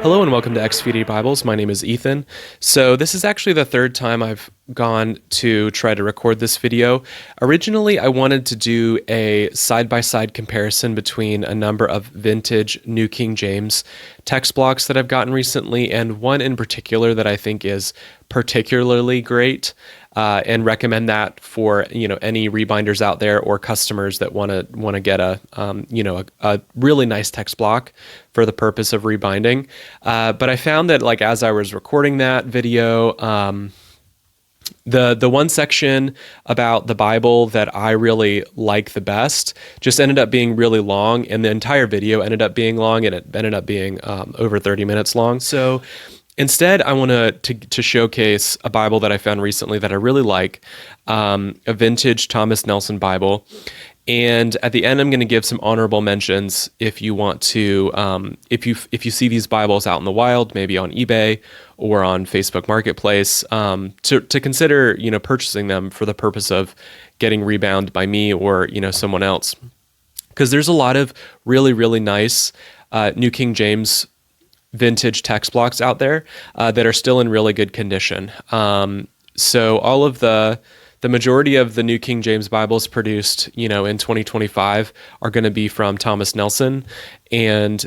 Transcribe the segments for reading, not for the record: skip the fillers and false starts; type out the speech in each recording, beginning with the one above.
Hello and welcome to XVD Bibles. My name is Ethan. So this is actually the third time I've gone to try to record this video. Originally, I wanted to do a side-by-side comparison between a number of vintage New King James text blocks that I've gotten recently, and one in particular that I think is particularly great, and recommend that for any rebinders out there or customers that want to get a really nice text block for the purpose of rebinding. But I found that as I was recording that video, the one section about the Bible that I really like the best just ended up being really long, and the entire video ended up being long, and it ended up being over 30 minutes long. So instead, I want to showcase a Bible that I found recently that I really like, a vintage Thomas Nelson Bible. And at the end, I'm going to give some honorable mentions if you want to, if you see these Bibles out in the wild, maybe on eBay or on Facebook Marketplace, to consider purchasing them for the purpose of getting rebound by me or someone else, because there's a lot of really, really nice New King James vintage text blocks out there that are still in really good condition. So all of the majority of the New King James Bibles produced, in 2025 are going to be from Thomas Nelson, and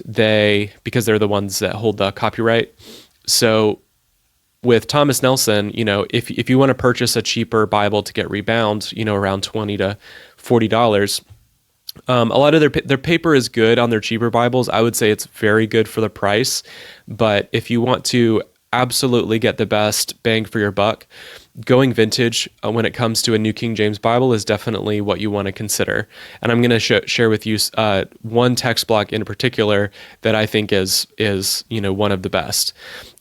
because they're the ones that hold the copyright. So with Thomas Nelson, if you want to purchase a cheaper Bible to get rebound, around $20 to $40, a lot of their paper is good on their cheaper Bibles. I would say it's very good for the price, but if you want to absolutely get the best bang for your buck, going vintage when it comes to a New King James Bible is definitely what you want to consider. And I'm going to share with you one text block in particular that I think is one of the best.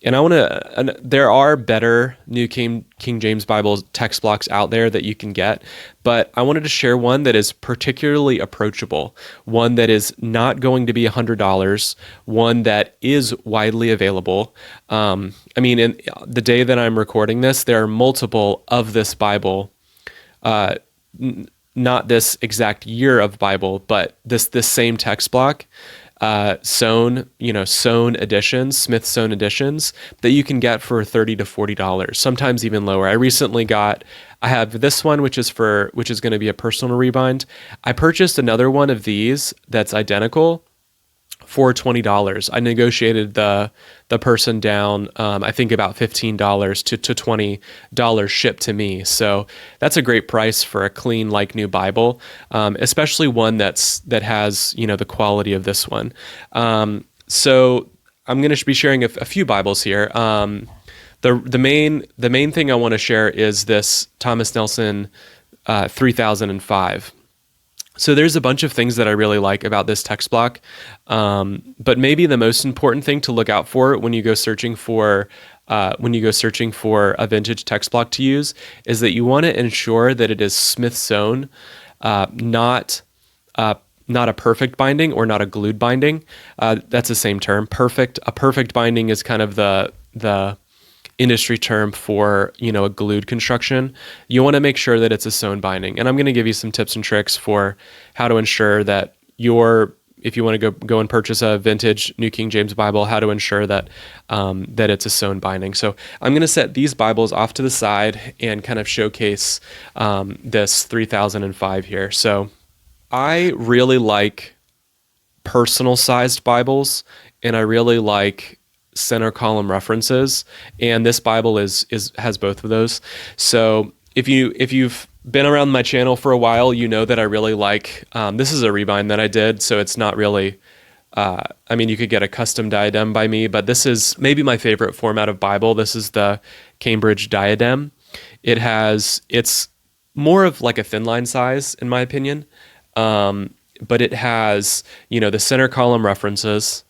And there are better New King James Bible text blocks out there that you can get, but I wanted to share one that is particularly approachable, one that is not going to be $100, one that is widely available. In the day that I'm recording this, there are multiple of this Bible, not this exact year of Bible, but this same text block, sewn editions, Smith sewn editions that you can get for $30 to $40, sometimes even lower. I have this one, which is going to be a personal rebind. I purchased another one of these that's identical for $20. I negotiated the person down, I think about $15 to $20 shipped to me. So that's a great price for a clean, new Bible, especially one that has, the quality of this one. So I'm going to be sharing a few Bibles here. The main thing I want to share is this Thomas Nelson 3005. So there's a bunch of things that I really like about this text block, but maybe the most important thing to look out for when you go searching for a vintage text block to use is that you want to ensure that it is Smith sewn, not a perfect binding or not a glued binding. That's the same term. A perfect binding is kind of the industry term for a glued construction. You want to make sure that it's a sewn binding, and I'm going to give you some tips and tricks for how to ensure that if you want to go and purchase a vintage New King James Bible, how to ensure that that it's a sewn binding. So I'm going to set these Bibles off to the side and kind of showcase this 3005 here. So I really like personal sized Bibles, and I really like center column references, and this Bible has both of those. So if you've been around my channel for a while, you know that I really like, this is a rebind that I did, so it's not really, you could get a custom diadem by me, but this is maybe my favorite format of Bible. This is the Cambridge diadem. It's more of like a thin line size, in my opinion, but it has, the center column references,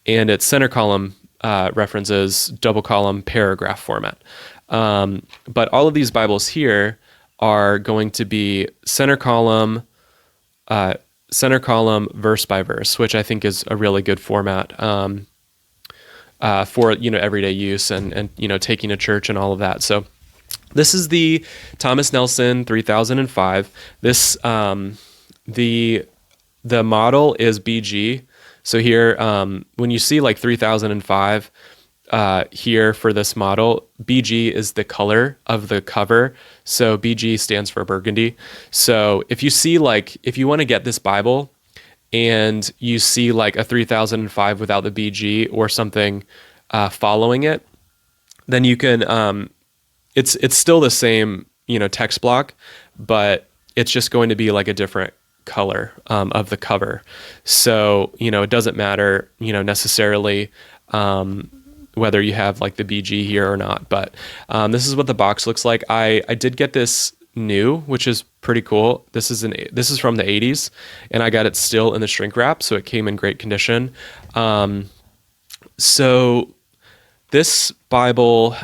and its center column references double column paragraph format. But all of these Bibles here are going to be center column verse by verse, which I think is a really good format for everyday use and taking to church and all of that. So this is the Thomas Nelson 3005. This the model is BG. So here, when you see like 3005 here for this model, BG is the color of the cover. So BG stands for burgundy. So if you see like, if you want to get this Bible and you see like a 3005 without the BG or something following it, then you can, it's still the same, text block, but it's just going to be like a different color of the cover. So, it doesn't matter, necessarily whether you have like the BG here or not. But this is what the box looks like. I did get this new, which is pretty cool. This is from the 80s, and I got it still in the shrink wrap, so it came in great condition. So this Bible,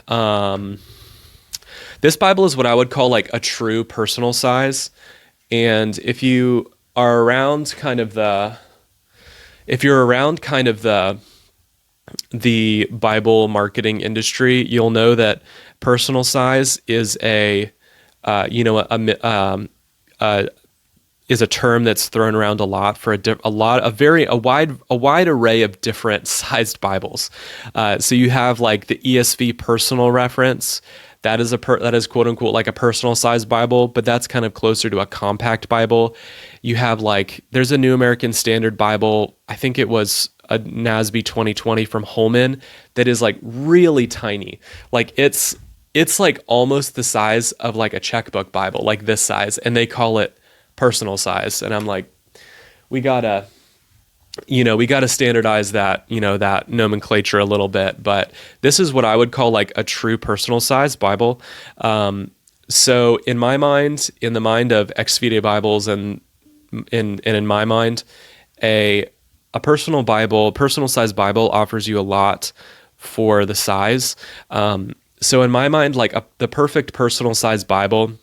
is what I would call like a true personal size. And if you're around kind of the Bible marketing industry, you'll know that personal size is a term that's thrown around a lot for a wide array of different sized Bibles. So you have like the ESV personal reference. That is quote unquote like a personal sized Bible, but that's kind of closer to a compact Bible. You have like, there's a New American Standard Bible. I think it was a NASB 2020 from Holman that is like really tiny. Like it's like almost the size of like a checkbook Bible, like this size, and they call it personal size. And I'm like, we gotta standardize that, that nomenclature a little bit. But this is what I would call like a true personal size Bible. So in my mind, in the mind of Ex Fide Bibles, and in my mind, a personal size Bible offers you a lot for the size. So in my mind, like the perfect personal size Bible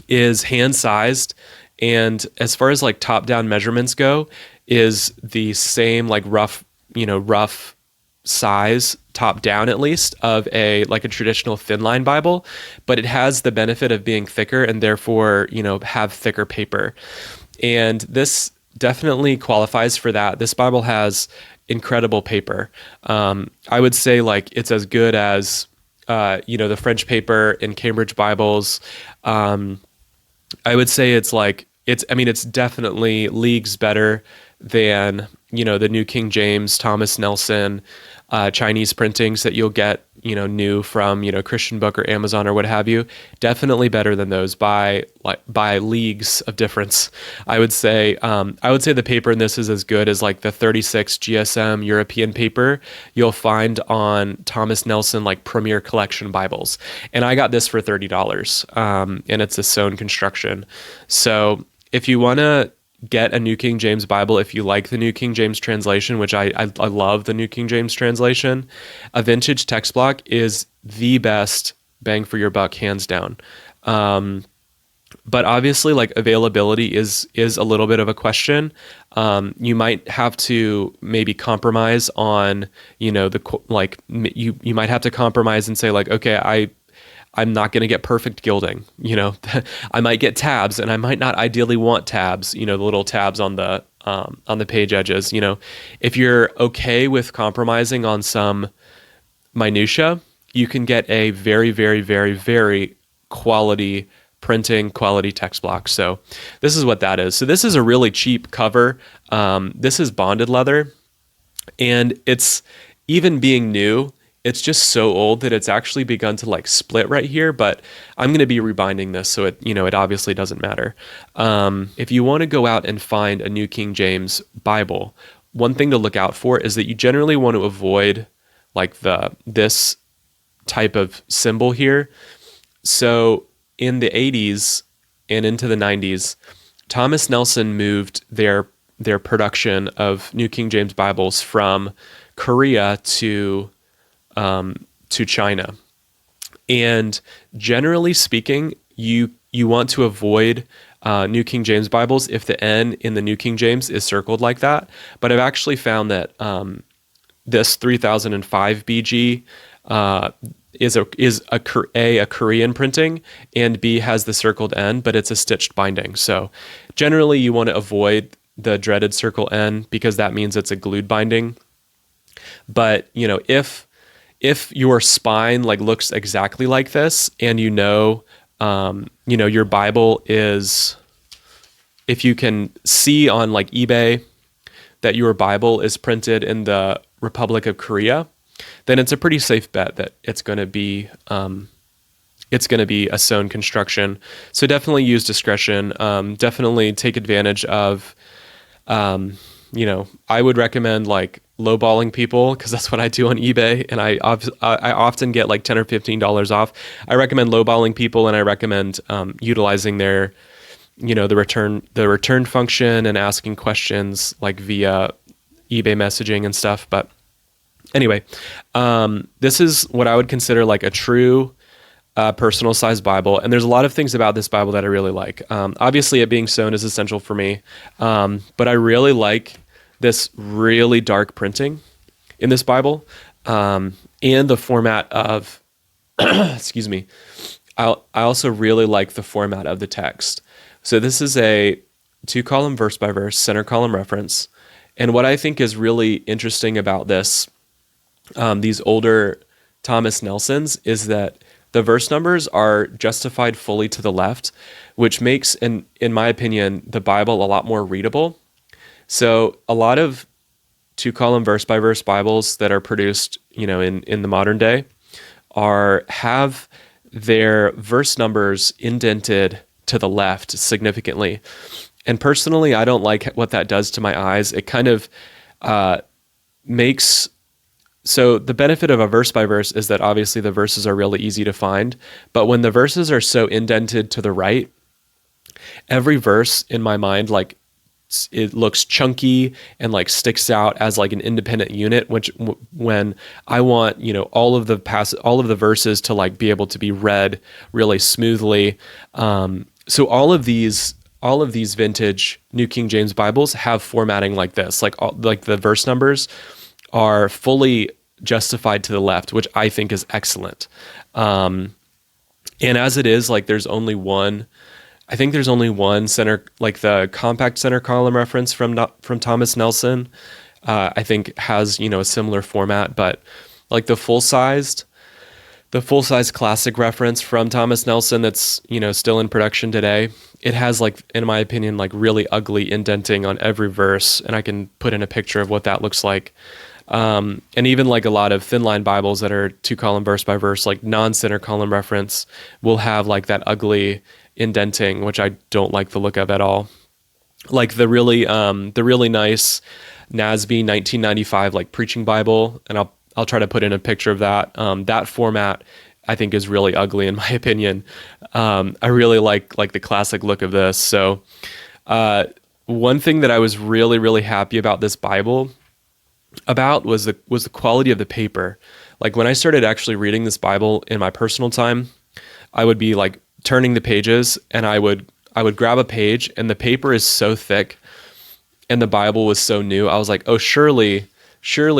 is hand sized, and as far as like top down measurements go, is the same like rough size, top down at least, of a traditional thin line Bible, but it has the benefit of being thicker and therefore have thicker paper. And this definitely qualifies for that. This Bible has incredible paper. I would say like it's as good as the French paper in Cambridge Bibles. I would say it's definitely leagues better than the New King James, Thomas Nelson, Chinese printings that you'll get new from Christian Book or Amazon or what have you. Definitely better than those by leagues of difference. I would say the paper in this is as good as like the 36 GSM European paper you'll find on Thomas Nelson like Premier Collection Bibles. And I got this for $30, and it's a sewn construction. So if you want to get a New King James Bible, if you like the New King James translation, which I love the New King James translation, a vintage text block is the best bang for your buck, hands down. But obviously, like, availability is a little bit of a question. You might have to maybe compromise on, you might have to compromise and say like, okay, I'm not going to get perfect gilding. I might get tabs, and I might not ideally want tabs, the little tabs on the page edges. If you're okay with compromising on some minutia, you can get a very, very, very, very quality printing, quality text block. So this is what that is. So this is a really cheap cover. This is bonded leather, and it's, even being new, it's just so old that it's actually begun to like split right here, but I'm going to be rebinding this, so it this doesn't matter. If you want to go out and find a New King James Bible, one thing to look out for is that you generally want to avoid like this type of symbol here. So in the 80s and into the 90s, Thomas Nelson moved their production of New King James Bibles from Korea to China. And generally speaking, you want to avoid New King James Bibles if the N in the New King James is circled like that. But I've actually found that this 3005 BG is a Korean printing, and B has the circled N, but it's a stitched binding. So generally you want to avoid the dreaded circle N because that means it's a glued binding. But, if your spine like looks exactly like this, and your Bible is, if you can see on like eBay that your Bible is printed in the Republic of Korea, then it's a pretty safe bet that it's going to be a sewn construction. So definitely use discretion. Definitely take advantage of, I would recommend like lowballing people, because that's what I do on eBay, and I often get like $10 or $15 off. I recommend lowballing people, and I recommend utilizing their, the return function and asking questions like via eBay messaging and stuff. But anyway, this is what I would consider like a true personal size Bible. And there's a lot of things about this Bible that I really like. Obviously it being sewn is essential for me. But I really like this really dark printing in this Bible, and the format of, excuse me. I also really like the format of the text. So this is a 2-column verse by verse center column reference. And what I think is really interesting about this, these older Thomas Nelsons, is that the verse numbers are justified fully to the left, which makes, in my opinion, the Bible a lot more readable. So a lot of 2-column verse by verse Bibles that are produced, in the modern day have their verse numbers indented to the left significantly. And personally, I don't like what that does to my eyes. It kind of makes... So the benefit of a verse by verse is that obviously the verses are really easy to find, but when the verses are so indented to the right, every verse in my mind, like, it looks chunky and like sticks out as like an independent unit, which when I want, all of the verses to like be able to be read really smoothly. So all of these vintage New King James Bibles have formatting like this, like the verse numbers are fully justified to the left, which I think is excellent. And as it is, like there's only one center, like the compact center column reference from Thomas Nelson, I think has, a similar format, but like the full sized classic reference from Thomas Nelson that's, still in production today, it has, like, in my opinion, like really ugly indenting on every verse. And I can put in a picture of what that looks like. And even like a lot of thin line Bibles that are 2-column verse by verse, like non-center column reference, will have like that ugly indenting, which I don't like the look of at all. Like the really nice NASB 1995 like preaching Bible, and I'll try to put in a picture of that. That format I think is really ugly in my opinion. I really like the classic look of this. So one thing that I was really, really happy about this Bible was the quality of the paper. Like when I started actually reading this Bible in my personal time, I would be like turning the pages, and I would grab a page, and the paper is so thick and the Bible was so new. I was like, oh, surely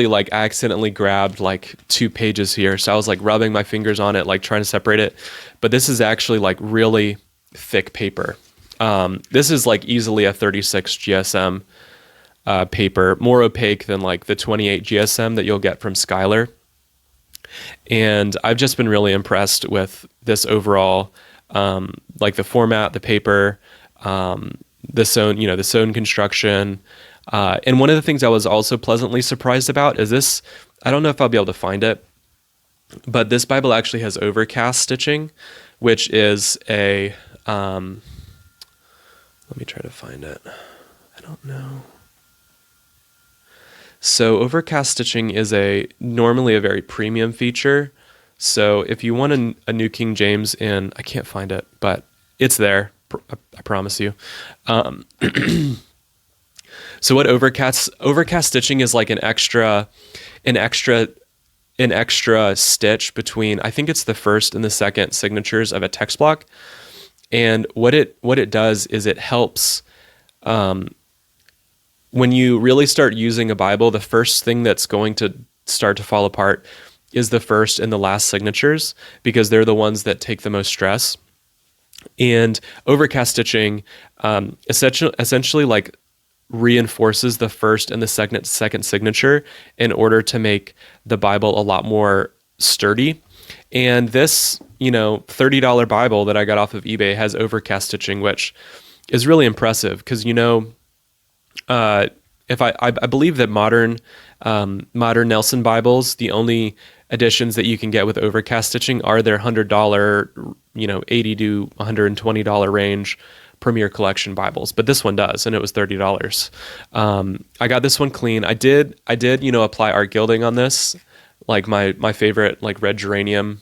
like I accidentally grabbed like 2 pages here. So I was like rubbing my fingers on it, like trying to separate it. But this is actually like really thick paper. This is like easily a 36 GSM paper, more opaque than like the 28 GSM that you'll get from Skylar. And I've just been really impressed with this overall, like the format, the paper, the sewn construction. And one of the things I was also pleasantly surprised about is this, I don't know if I'll be able to find it, but this Bible actually has overcast stitching, which is let me try to find it. I don't know. So overcast stitching is normally a very premium feature. So if you want a New King James I can't find it, but it's there. I promise you. So what overcast stitching is like an extra stitch between, I think it's the first and the second signatures of a text block. And what it does is it helps, when you really start using a Bible, the first thing that's going to start to fall apart is the first and the last signatures, because they're the ones that take the most stress. And overcast stitching, essentially like reinforces the first and the second signature in order to make the Bible a lot more sturdy. And this, $30 Bible that I got off of eBay has overcast stitching, which is really impressive because, if I believe that modern Nelson Bibles, the only editions that you can get with overcast stitching are their $100, $80 to $120 range Premier Collection Bibles, but this one does, and it was $30. I got this one clean. I did, apply art gilding on this, like my favorite, like red geranium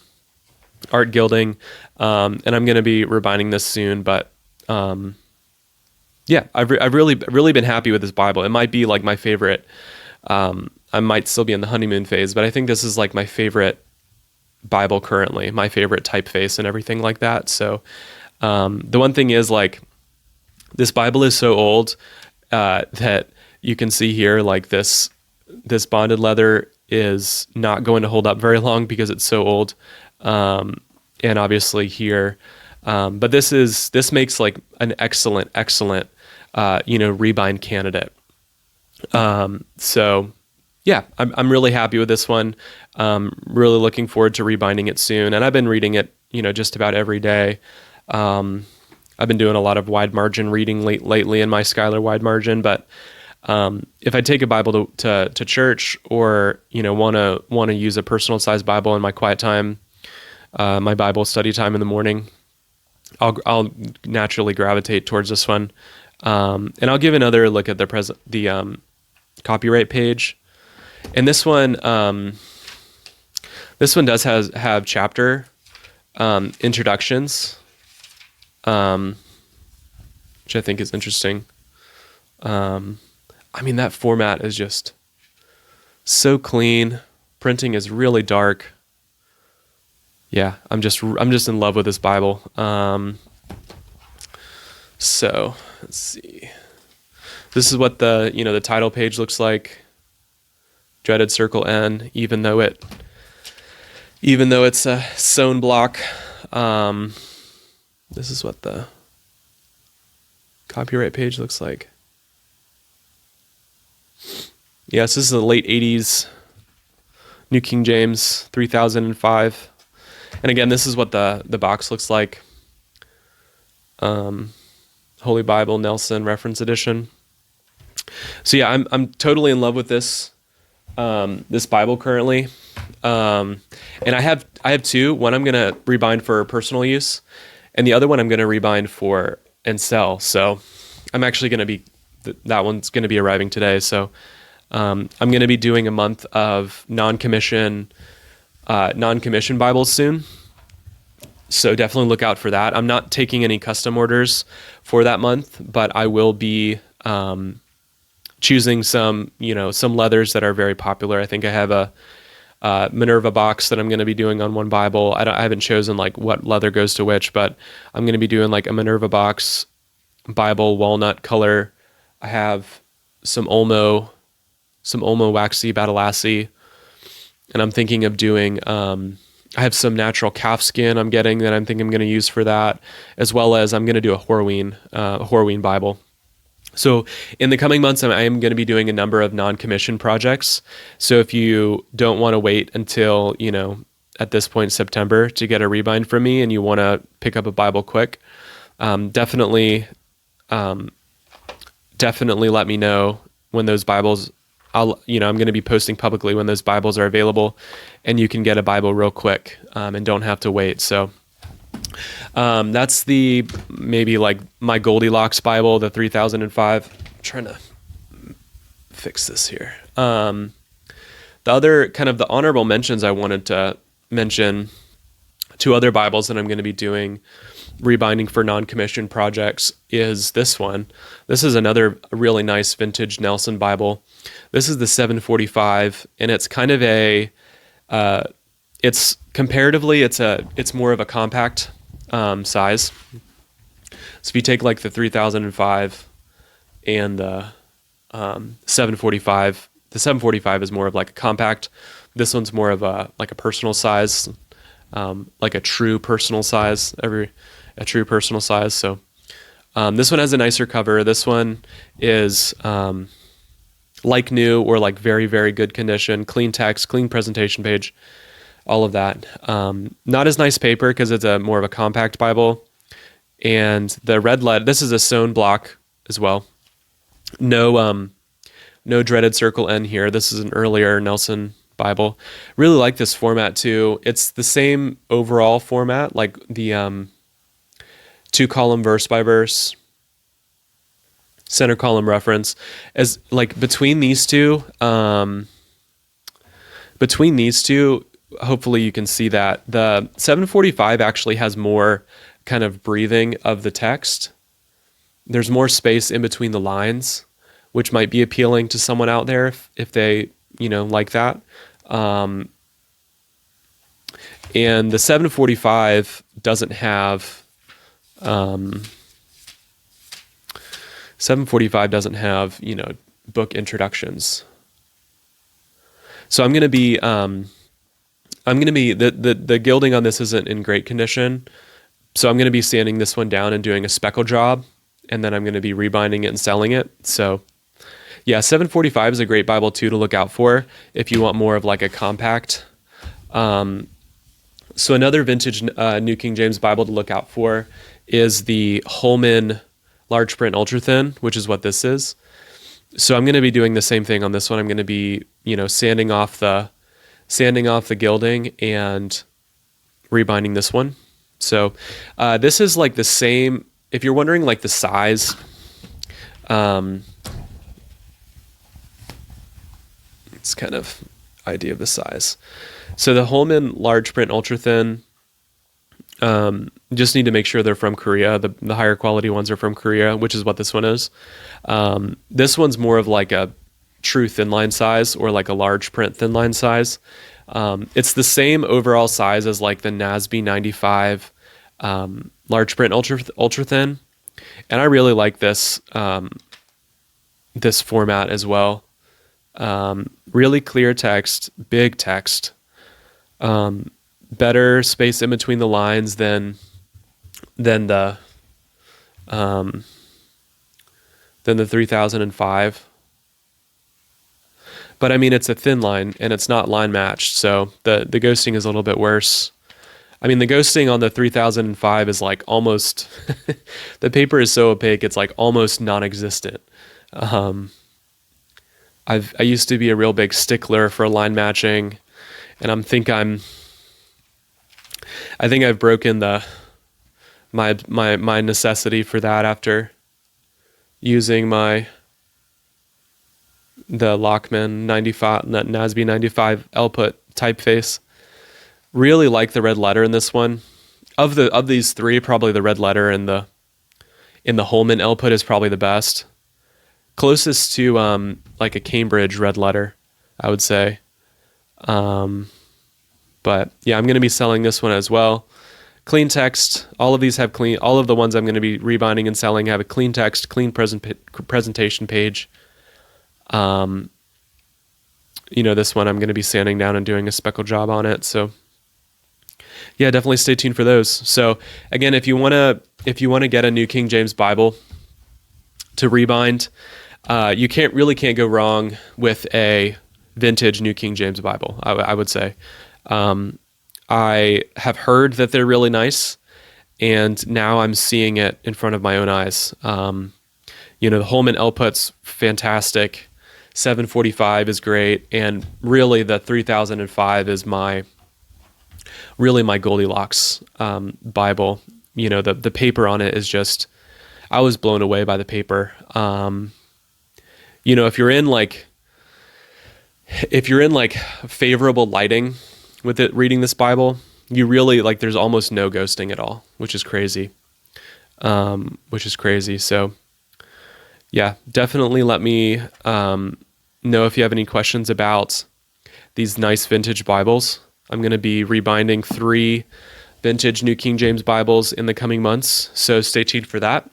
art gilding, and I'm going to be rebinding this soon. But yeah, I've really been happy with this Bible. It might be like my favorite. I might still be in the honeymoon phase, but I think this is like my favorite Bible currently, my favorite typeface and everything like that. So. The one thing is, like, this Bible is so old that you can see here, like this bonded leather is not going to hold up very long because it's so old, and obviously here, but this makes like an excellent rebind candidate. So yeah, I'm really happy with this one. Really looking forward to rebinding it soon, and I've been reading it, just about every day. I've been doing a lot of wide margin reading lately in my Schuyler wide margin, but if I take a Bible to church, or want to use a personal sized Bible in my quiet time, my Bible study time in the morning, I'll naturally gravitate towards this one, and I'll give another look at the copyright page, and this one does have chapter introductions. Which I think is interesting. That format is just so clean. Printing is really dark. Yeah, I'm just in love with this Bible. So let's see. This is what the title page looks like. Dreaded Circle N, even though it's a sewn block. This is what the copyright page looks like. Yes, this is the late 80s New King James 3005. And again, this is what the box looks like. Holy Bible Nelson Reference Edition. So yeah, I'm totally in love with this Bible currently. And I have two. One I'm going to rebind for personal use, and the other one I'm going to rebind for and sell. So I'm actually going to be, that one's going to be arriving today. So I'm going to be doing a month of non-commission Bibles soon. So definitely look out for that. I'm not taking any custom orders for that month, but I will be choosing some leathers that are very popular. I think I have a Minerva box that I'm going to be doing on one Bible. I haven't chosen like what leather goes to which, but I'm going to be doing like a Minerva box Bible, walnut color. I have some Olmo waxy Badalassi, and I'm thinking of doing, I have some natural calf skin I'm getting that I'm thinking I'm going to use for that, as well as I'm going to do a Horween Bible. So in the coming months, I am going to be doing a number of non-commission projects. So if you don't want to wait until, at this point, September to get a rebind from me, and you want to pick up a Bible quick, definitely let me know when those Bibles, I'm going to be posting publicly when those Bibles are available, and you can get a Bible real quick, and don't have to wait. So that's maybe like my Goldilocks Bible, the 3005. I'm trying to fix this here. The other kind of the honorable mentions I wanted to mention, two other Bibles that I'm going to be doing rebinding for non-commissioned projects, is this one. This is another really nice vintage Nelson Bible. This is the 745, and it's kind of it's comparatively, it's more of a compact size. So if you take like the 3005 and the 745, the 745 is more of like a compact. This one's more of a personal size, like a true personal size. So This one has a nicer cover. This one is like new or like very, very good condition, clean text, clean presentation page, all of that. Not as nice paper because it's a more of a compact Bible. And the red letter, this is a sewn block as well. No dreaded circle N here. This is an earlier Nelson Bible. Really like this format too. It's the same overall format, like the 2-column verse by verse, center column reference. As like between these two, hopefully you can see that the 745 actually has more kind of breathing of the text. There's more space in between the lines, which might be appealing to someone out there if they, like that. And the 745 doesn't have, 745 doesn't have, book introductions. So I'm going to be, the gilding on this isn't in great condition. So I'm going to be sanding this one down and doing a speckle job. And then I'm going to be rebinding it and selling it. So yeah, 745 is a great Bible too to look out for if you want more of like a compact. So another vintage New King James Bible to look out for is the Holman large print ultra thin, which is what this is. So I'm going to be doing the same thing on this one. I'm going to be, sanding off the gilding and rebinding this one. So this is like the same. If you're wondering like the size, it's kind of idea of the size. So the Holman large print ultra thin, just need to make sure they're from Korea. The higher quality ones are from Korea, which is what this one is. This one's more of like a true thin line size or like a large print thin line size. It's the same overall size as like the NASB 95 large print ultra thin, and I really like this this format as well. Really clear text, big text, better space in between the lines than the 3005. But I mean, it's a thin line and it's not line matched, so the ghosting is a little bit worse. I mean, the ghosting on the 3005 is like almost, the paper is so opaque, it's like almost non-existent. I used to be a real big stickler for line matching, and I think I've broken my necessity for that after using the Lockman 95, NASB 95 output typeface. Really like the red letter in this one. Of these three, probably the red letter in the Holman output is probably the best. Closest to like a Cambridge red letter, I would say. But yeah, I'm going to be selling this one as well. Clean text. All of these have clean. All of the ones I'm going to be rebinding and selling have a clean text, clean presentation page. This one I'm going to be sanding down and doing a speckle job on it. So yeah, definitely stay tuned for those. So again, if you want to get a New King James Bible to rebind, you can't go wrong with a vintage New King James Bible. I would say. I have heard that they're really nice, and now I'm seeing it in front of my own eyes. The Holman output's fantastic. 745 is great, and really the 3005 is my Goldilocks Bible. The paper on it is just, I was blown away by the paper. If you're in like favorable lighting with it, reading this Bible, you really like, there's almost no ghosting at all, which is crazy. So yeah, definitely let me know if you have any questions about these nice vintage Bibles. I'm going to be rebinding 3 vintage New King James Bibles in the coming months, so stay tuned for that.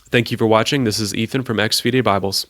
Thank you for watching. This is Ethan from XVD Bibles.